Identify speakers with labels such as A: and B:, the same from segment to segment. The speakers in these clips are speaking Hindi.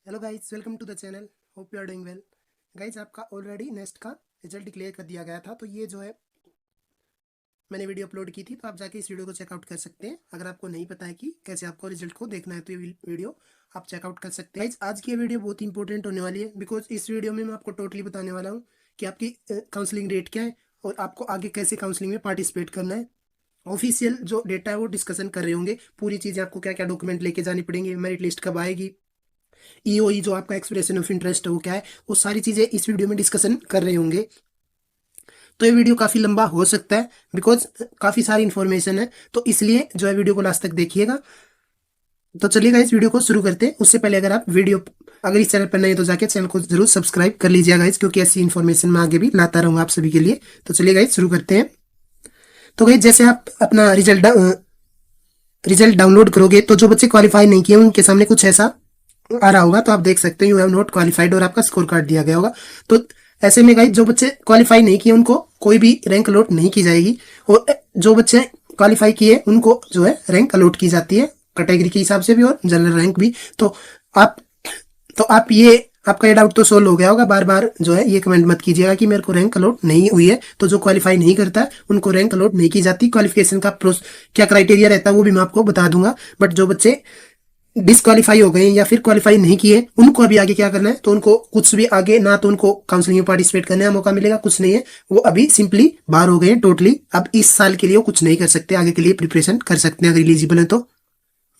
A: Hello guys, welcome to the channel. Hope you are doing well. Guys, आपका ऑलरेडी नेक्स्ट का रिजल्ट डिक्लेयर कर दिया गया था, तो ये जो है मैंने वीडियो अपलोड की थी, तो आप जाके इस वीडियो को चेकआउट कर सकते हैं। अगर आपको नहीं पता है कि कैसे आपको रिजल्ट को देखना है, तो ये वीडियो आप चेकआउट कर सकते हैं। गाइस, आज की ये वीडियो बहुत इंपॉर्टेंट होने वाली है, बिकॉज इस वीडियो में मैं आपको टोटली बताने वाला हूँ कि आपकी काउंसलिंग डेट क्या है और आपको आगे कैसे काउंसलिंग में पार्टिसिपेट करना है। ऑफिशियल जो डेटा है वो डिस्कशन कर रहे होंगे, पूरी चीज़ें आपको क्या क्या डॉक्यूमेंट लेके जानी पड़ेंगे, मेरिट लिस्ट कब आएगी, ईओई जो आपका एक्सप्रेशन ऑफ इंटरेस्ट है वो क्या है, वो सारी चीजें इस वीडियो में डिस्कशन कर रहे होंगे। तो ये वीडियो काफी लंबा हो सकता है, बिकॉज काफी सारी इन्फॉर्मेशन है, तो इसलिए जो है वीडियो को लास्ट तक देखिएगा। तो चलिएगा इस वीडियो को शुरू करते हैं। उससे पहले अगर इस चैनल पर नहीं है तो जाके चैनल को जरूर सब्सक्राइब कर लीजिएगा गाइस, क्योंकि ऐसी इन्फॉर्मेशन मैं आगे भी लाता रहूंगा आप सभी के लिए। तो चलिए गाइस शुरू करते हैं। तो गाइस, जैसे आप अपना रिजल्ट डाउनलोड करोगे, तो जो बच्चे क्वालिफाई नहीं किए उनके सामने कुछ ऐसा आ रहा होगा, तो आप देख सकते हैं यू हैव नॉट क्वालिफाइड और आपका स्कोर कार्ड दिया गया होगा। तो ऐसे में गाइस, जो बच्चे क्वालिफाई नहीं किए उनको कोई भी रैंक अलॉट नहीं की जाएगी, और जो बच्चे क्वालिफाई किए उनको जो है रैंक अलॉट की जाती है, कैटेगरी के हिसाब से भी और जनरल रैंक भी। आप आप ये आपका ये डाउट तो सोल्व हो गया होगा। बार बार जो है ये कमेंट मत कीजिएगा कि मेरे को रैंक अलॉट नहीं हुई है। तो जो क्वालिफाई नहीं करता है उनको रैंक अलॉट नहीं की जाती। क्वालिफिकेशन का क्या क्राइटेरिया रहता है वो भी मैं आपको बता दूंगा। बट जो बच्चे डिसक्वालीफाई हो गए या फिर क्वालिफाई नहीं किए, उनको अभी आगे क्या करना है, तो उनको कुछ भी आगे ना तो उनको काउंसलिंग में पार्टिसिपेट करने का मौका मिलेगा, कुछ नहीं है। वो अभी सिंपली बाहर हो गए हैं टोटली। अब इस साल के लिए वो कुछ नहीं कर सकते, आगे के लिए प्रिपरेशन कर सकते हैं अगर एलिजिबल है तो।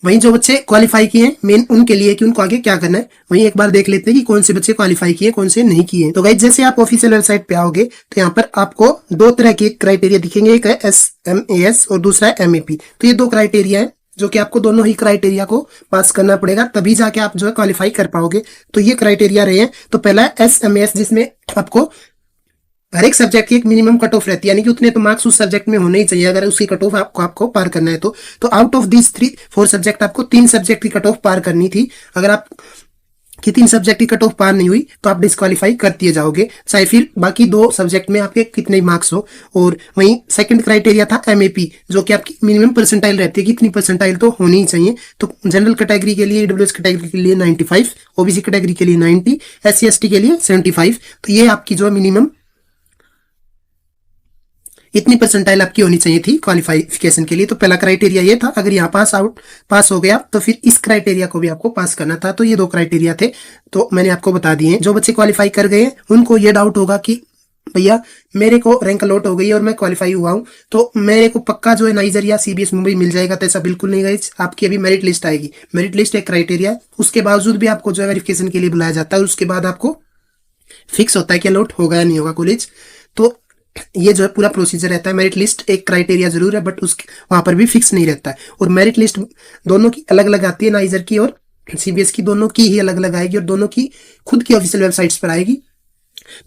A: वहीं जो बच्चे क्वालिफाई किए हैं, मेन उनके लिए कि उनको आगे क्या करना है, वहीं एक बार देख लेते हैं कि कौन से बच्चे क्वालिफाई किए कौन से नहीं किए। तो गाइस, जैसे आप ऑफिशियल वेबसाइट पे आओगे तो यहाँ पर आपको दो तरह के क्राइटेरिया दिखेंगे, एक है SMS और दूसरा है MEP। तो ये दो क्राइटेरिया है जो कि आपको दोनों ही क्राइटेरिया को पास करना पड़ेगा, तभी जाके आप जो है क्वालिफाई कर पाओगे। तो ये क्राइटेरिया रहे हैं। तो पहला है SMS, जिसमें आपको हर एक सब्जेक्ट की एक मिनिमम कट ऑफ रहती है, यानी कि उतने तो मार्क्स उस सब्जेक्ट में होने ही चाहिए अगर उसकी कट ऑफ आपको पार करना है। तो आउट ऑफ दिस 4 सब्जेक्ट आपको 3 सब्जेक्ट की कट ऑफ पार करनी थी। अगर आप कि 3 सब्जेक्ट की कट ऑफ पार नहीं हुई तो आप डिस्क्वालीफाई कर दिए जाओगे, चाहे फिर बाकी 2 सब्जेक्ट में आपके कितने मार्क्स हो। और वहीं सेकंड क्राइटेरिया था MEP, जो कि आपकी मिनिमम परसेंटाइल रहती है कि इतनी परसेंटाइल तो होनी ही चाहिए। तो जनरल कैटेगरी के लिए, EWS कैटेगरी के लिए 95, OBC कैटेगरी के लिए 90, SC ST के लिए 75। तो ये आपकी जो मिनिमम इतनी परसेंटाइल आपकी होनी चाहिए थी क्वालिफिकेशन के लिए। तो पहला क्राइटेरिया ये था। अगर यहाँ पास हो गया तो फिर इस क्राइटेरिया को भी आपको पास करना था। तो ये 2 क्राइटेरिया थे, तो मैंने आपको बता दिए। जो बच्चे क्वालिफाई कर गए उनको ये डाउट होगा कि भैया मेरे को रैंक अलॉट हो गई और मैं क्वालिफाई हुआ हूं, तो मेरे को पक्का जो है नाइजर या CBS मुंबई मिल जाएगा। तो ऐसा बिल्कुल नहीं गाइस, आपकी अभी मेरिट लिस्ट आएगी। मेरिट लिस्ट एक क्राइटेरिया है, उसके बावजूद भी आपको जो है वेरिफिकेशन के लिए बुलाया जाता है, और उसके बाद आपको फिक्स होता है कि अलॉट होगा या नहीं होगा कॉलेज। तो ये जो है पूरा प्रोसीजर रहता है। मेरिट लिस्ट एक क्राइटेरिया जरूर है, बट उसके वहां पर भी फिक्स नहीं रहता है। और मेरिट लिस्ट दोनों की अलग अलग आती है, नाइजर की और CBS की, दोनों की ही अलग अलग आएगी और दोनों की खुद की ऑफिशियल वेबसाइट्स पर आएगी।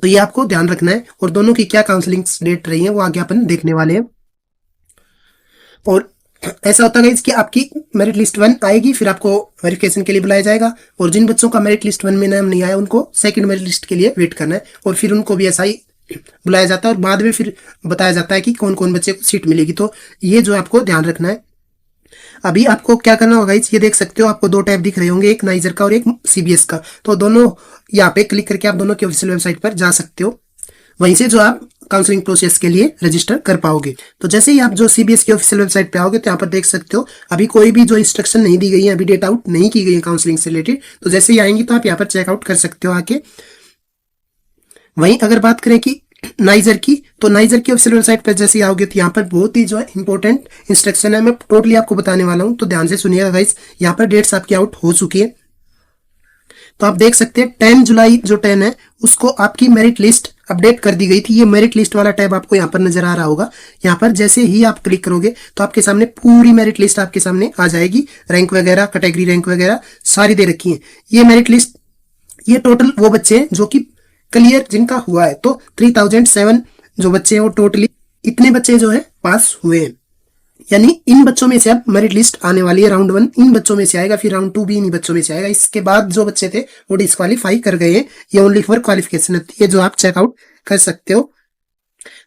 A: तो ये आपको ध्यान रखना है। और दोनों की क्या काउंसलिंग डेट रही है वो आगे अपन देखने वाले हैं। और ऐसा होता है कि आपकी मेरिट लिस्ट 1 आएगी, फिर आपको वेरिफिकेशन के लिए बुलाया जाएगा। और जिन बच्चों का मेरिट लिस्ट 1 में नाम नहीं आया उनको सेकंड मेरिट लिस्ट के लिए वेट करना है, और फिर उनको भी ऐसा ही बुलाया जाता है और बाद में फिर बताया जाता है कि कौन कौन बच्चे को सीट मिलेगी। तो ये जो आपको ध्यान रखना है। अभी आपको क्या करना होगा, ये देख सकते हो आपको 2 टैब दिख रहे होंगे, एक नाइजर का और एक CBS का। तो दोनों यहाँ पे क्लिक करके आप दोनों की ऑफिशियल वेबसाइट पर जा सकते हो, वहीं से जो आप काउंसलिंग प्रोसेस के लिए रजिस्टर कर पाओगे। तो जैसे ही आप जो CBS की ऑफिशियल वेबसाइट पे आओगे तो यहाँ पर देख सकते हो अभी कोई भी जो इंस्ट्रक्शन नहीं दी गई है, अभी डेट आउट नहीं की गई है काउंसलिंग से रिलेटेड। तो जैसे ही आएंगी तो आप यहाँ पर चेकआउट कर सकते हो आके। वहीं अगर बात करें कि नाइजर की, तो नाइजर की ऑफिशियल वेबसाइट पर जैसे आओगे तो यहाँ पर बहुत ही जो है इंपॉर्टेंट इंस्ट्रक्शन है, मैं टोटली आपको बताने वाला हूँ, तो ध्यान से सुनिएगा गाइस। यहाँ पर डेट्स आपकी आउट हो चुकी है। तो आप देख सकते हैं 10 जुलाई जो 10 है उसको आपकी मेरिट लिस्ट अपडेट कर दी गई थी। ये मेरिट लिस्ट वाला टैब आपको यहाँ पर नजर आ रहा होगा। यहाँ पर जैसे ही आप क्लिक करोगे तो आपके सामने पूरी मेरिट लिस्ट आपके सामने आ जाएगी। रैंक वगैरह, कैटेगरी रैंक वगैरह सारी दे रखी है। ये मेरिट लिस्ट, ये टोटल वो बच्चे हैं जो कि क्लियर जिनका हुआ है। तो 3007 जो बच्चे हैं वो टोटली इतने बच्चे जो है पास हुए हैं, यानी इन बच्चों में से अब मेरिट लिस्ट आने वाली है। राउंड 1 इन बच्चों में से आएगा, फिर राउंड 2 भी इन बच्चों में से आएगा। इसके बाद जो बच्चे थे वो डिस्क्वालीफाई कर गए हैं। ये ओनली फॉर क्वालिफिकेशन है, ये जो आप चेकआउट कर सकते हो।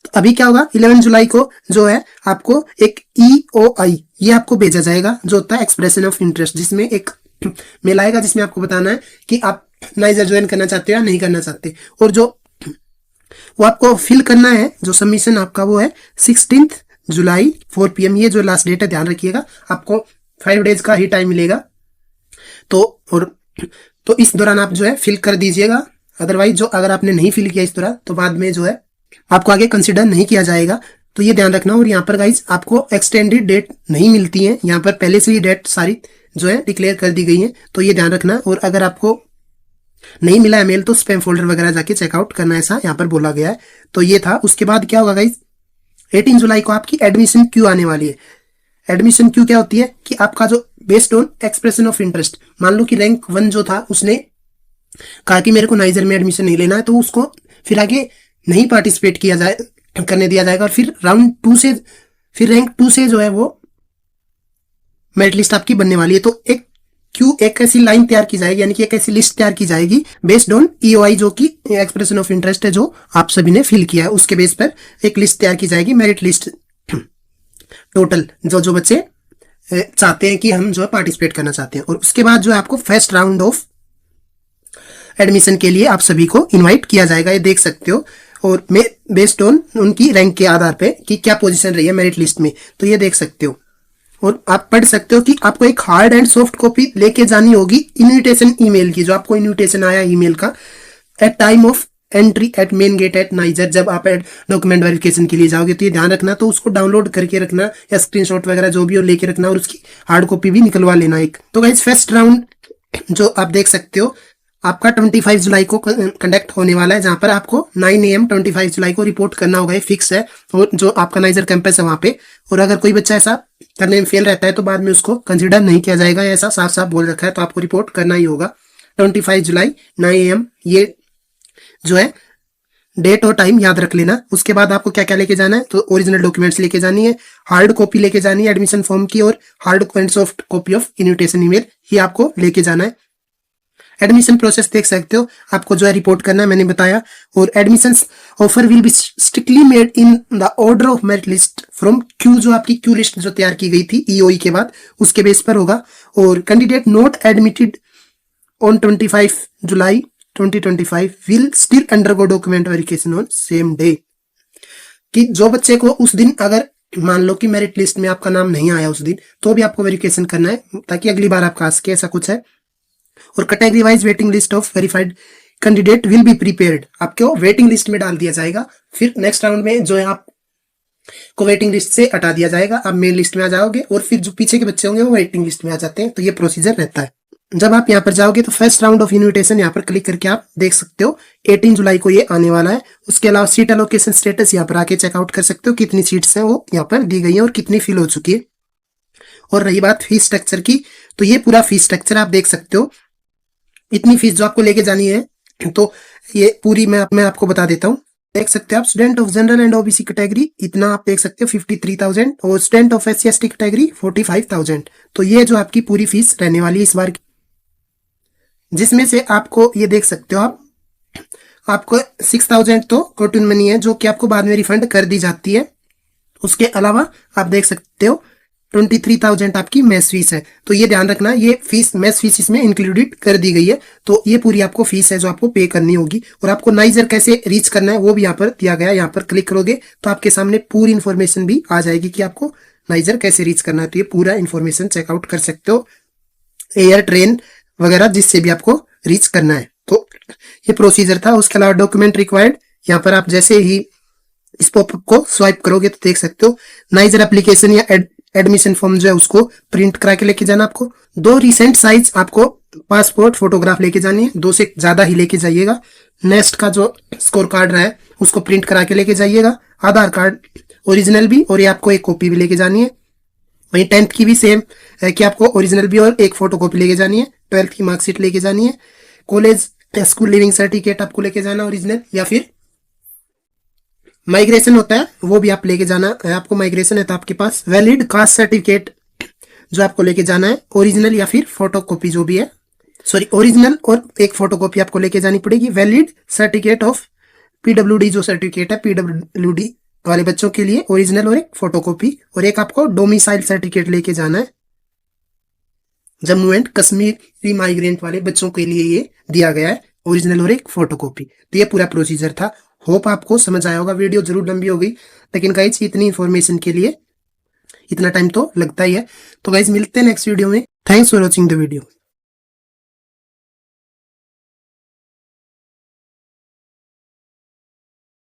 A: तो अभी क्या होगा, 11 जुलाई को जो है आपको एक EOI ये आपको भेजा जाएगा, जो होता है एक्सप्रेशन ऑफ इंटरेस्ट, जिसमें एक मेल आएगा जिसमें आपको बताना है कि आप नाइजर ज्वाइन करना चाहते हो या नहीं करना चाहते। और जो वो आपको फिल करना है, जो सबमिशन आपका वो है 16 जुलाई 4 PM, ये जो लास्ट डेट है ध्यान रखिएगा। आपको 5 डेज का ही टाइम मिलेगा। तो और तो इस दौरान आप जो है फिल कर दीजिएगा। अदरवाइज जो अगर आपने नहीं फिल किया इस दौरान तो बाद में जो है आपको आगे कंसिडर नहीं किया जाएगा, तो ये ध्यान रखना। और यहाँ पर गाइज आपको एक्सटेंडेड डेट नहीं मिलती है, यहाँ पर पहले से ही डेट सारी जो है डिक्लेयर कर दी गई है, तो ये ध्यान रखना। और अगर आपको नहीं मिला है मेल तो स्पैम फोल्डर वगैरह जाके चेकआउट करना, ऐसा यहाँ पर बोला गया है। तो ये था। उसके बाद क्या होगा गाइज, 18 जुलाई को आपकी एडमिशन क्यू आने वाली है। एडमिशन क्यू क्या होती है कि आपका जो based on expression of interest, मान लो कि रैंक 1 जो था उसने कहा कि मेरे को नाइजर में एडमिशन नहीं लेना है, तो उसको फिर आगे नहीं पार्टिसिपेट किया जाए करने दिया जाएगा। और फिर राउंड 2 से, फिर रैंक 2 से जो है वो मेरिट लिस्ट आपकी बनने वाली है। तो एक ऐसी लाइन तैयार की जाएगी, यानी कि एक ऐसी लिस्ट तैयार की जाएगी बेस्ड ऑन EOI, जो कि एक्सप्रेशन ऑफ इंटरेस्ट है, जो आप सभी ने फिल किया है, उसके बेस पर एक लिस्ट तैयार की जाएगी, मेरिट लिस्ट। टोटल जो बच्चे चाहते हैं कि हम जो है पार्टिसिपेट करना चाहते हैं। और उसके बाद जो है आपको फर्स्ट राउंड ऑफ एडमिशन के लिए आप सभी को इनवाइट किया जाएगा, ये देख सकते हो। और बेस्ड ऑन उनकी रैंक के आधार पे कि क्या पोजीशन रही है मेरिट लिस्ट में, तो ये देख सकते हो। और आप पढ़ सकते हो कि आपको एक हार्ड एंड सॉफ्ट कॉपी लेके जानी होगी इन्विटेशन ईमेल की, जो आपको इन्विटेशन आया ईमेल का, at time of entry at main gate at नाइजर। जब आप डॉक्यूमेंट वेरिफिकेशन के लिए जाओगे तो ये ध्यान रखना, तो उसको डाउनलोड करके रखना या स्क्रीनशॉट वगैरह जो भी हो लेके रखना, और उसकी हार्ड कॉपी भी निकलवा लेना एक। तो गाइस फर्स्ट राउंड जो आप देख सकते हो आपका 25 जुलाई को कंडक्ट होने वाला है, जहां पर आपको 9 AM 25 जुलाई को रिपोर्ट करना होगा, ये फिक्स है। और जो आपका नाइजर कैंपस है वहां पे, और अगर कोई बच्चा ऐसा करने में फेल रहता है तो बाद में उसको कंसिडर नहीं किया जाएगा, ऐसा साफ साफ बोल रखा है। तो आपको रिपोर्ट करना ही होगा 25 जुलाई 9 AM, ये जो है डेट और टाइम याद रख लेना। उसके बाद आपको क्या क्या लेके जाना है, तो ओरिजिनल डॉक्यूमेंट्स लेके जानी है, हार्ड कॉपी लेके जानी है एडमिशन फॉर्म की, और hard and soft copy of invitation email, ये आपको लेके जाना है। एडमिशन प्रोसेस देख सकते हो, आपको जो है रिपोर्ट करना है, मैंने बताया। और admission offer will be strictly made in the order of merit list from Q, जो आपकी क्यू लिस्ट जो तैयार की गई थी EOI के बाद, उसके बेस पर होगा। और candidate not admitted on 25 July 2025 will still undergo document verification on same day. कि जो बच्चे को उस दिन अगर मान लो कि मेरिट लिस्ट में आपका नाम नहीं आया उस दिन, तो भी आपको वेरिफिकेशन करना है, ताकि अगली बार आपका आ सके, ऐसा कुछ है। और category wise waiting list of verified candidate will be prepared, आपको वेटिंग लिस्ट में डाल दिया जाएगा। फिर नेक्स्ट राउंड में जो है आप को वेटिंग लिस्ट से हटा दिया जाएगा, आप मेन लिस्ट में आ जाओगे, और फिर जो पीछे के बच्चे होंगे वो वेटिंग लिस्ट में आ जाते हैं। तो ये प्रोसीजर रहता है। जब आप यहाँ पर जाओगे तो फर्स्ट राउंड ऑफ इन्विटेशन यहाँ पर क्लिक करके आप देख सकते हो 18 जुलाई को ये आने वाला है। उसके अलावा सीट एलोकेशन स्टेटस यहाँ पर आके चेकआउट कर सकते हो, कितनी सीट्स हैं वो यहाँ पर दी गई है और कितनी फिल हो चुकी है। और रही बात फीस स्ट्रक्चर की, तो ये पूरा फीस स्ट्रक्चर आप देख सकते हो। इतनी फीस जो आपको लेके जानी है, तो ये पूरी मैं आपको बता देता हूँ। देख सकते हो आप, student of general and OBC category इतना आप देख सकते हो 53,000, और student of SC ST category 45,000। तो ये जो आपकी पूरी फीस रहने वाली है इस बार की, जिसमें से आपको ये देख सकते हो आपको 6,000 तो कॉटन मनी है, जो कि आपको बाद में रिफंड कर दी जाती है। उसके अलावा आप देख सकते हो 23,000 आपकी मेस फीस है। तो ये ध्यान रखना, ये फीस मेस फीस इसमें इंक्लूडेड कर दी गई है। तो ये पूरी आपको फीस है जो आपको पे करनी होगी। और आपको नाइजर कैसे रीच करना है वो भी यहाँ पर दिया गया है। यहाँ पर क्लिक करोगे तो आपके सामने पूरी इन्फॉर्मेशन भी आ जाएगी कि आपको नाइजर कैसे रीच करना है। तो ये पूरा इन्फॉर्मेशन चेकआउट कर सकते हो, एयर, ट्रेन वगैरह जिससे भी आपको रीच करना है। तो ये प्रोसीजर था। उसके अलावा डॉक्यूमेंट रिक्वायर्ड, यहाँ पर आप जैसे ही इस पॉपअप को स्वाइप करोगे तो देख सकते हो नाइजर एप्लीकेशन या एडमिशन फॉर्म जो है उसको प्रिंट करा के लेके जाना। आपको 2 रिसेंट साइज आपको पासपोर्ट फोटोग्राफ लेके जानी है, 2 से ज्यादा ही लेके जाइएगा। नेक्स्ट का जो स्कोर कार्ड रहा है उसको प्रिंट करा के लेके जाइएगा। आधार कार्ड ओरिजिनल भी, और ये आपको एक कॉपी भी लेके जानी है। वहीं 10th की भी सेम है कि आपको ओरिजिनल भी और एक फोटो कॉपी लेके जानी है। 12th की मार्कशीट लेके जानी है। कॉलेज स्कूल लिविंग सर्टिफिकेट आपको लेके जाना ओरिजिनल, या फिर माइग्रेशन होता है वो भी आप लेके जाना है। आपको माइग्रेशन है तो आपके पास वैलिड कास्ट सर्टिफिकेट जो आपको लेके जाना है, ओरिजिनल या फिर फोटो कॉपी जो भी है, सॉरी ओरिजिनल और एक फोटो कॉपी आपको लेके जानी पड़ेगी। वैलिड सर्टिफिकेट ऑफ PWD जो सर्टिफिकेट है PWD वाले बच्चों के लिए ओरिजिनल और एक फोटो कॉपी, और एक आपको डोमिसाइल सर्टिफिकेट लेके जाना है। जम्मू एंड कश्मीरी माइग्रेंट वाले बच्चों के लिए ये दिया गया है, ओरिजिनल और एक फोटोकॉपी। तो ये पूरा प्रोसीजर था। होप आपको समझ आया होगा। वीडियो जरूर लंबी हो गई, लेकिन गाइज इतनी इन्फॉर्मेशन के लिए इतना टाइम तो लगता ही है। तो गाइज मिलते हैं नेक्स्ट वीडियो में। Thanks for watching the video.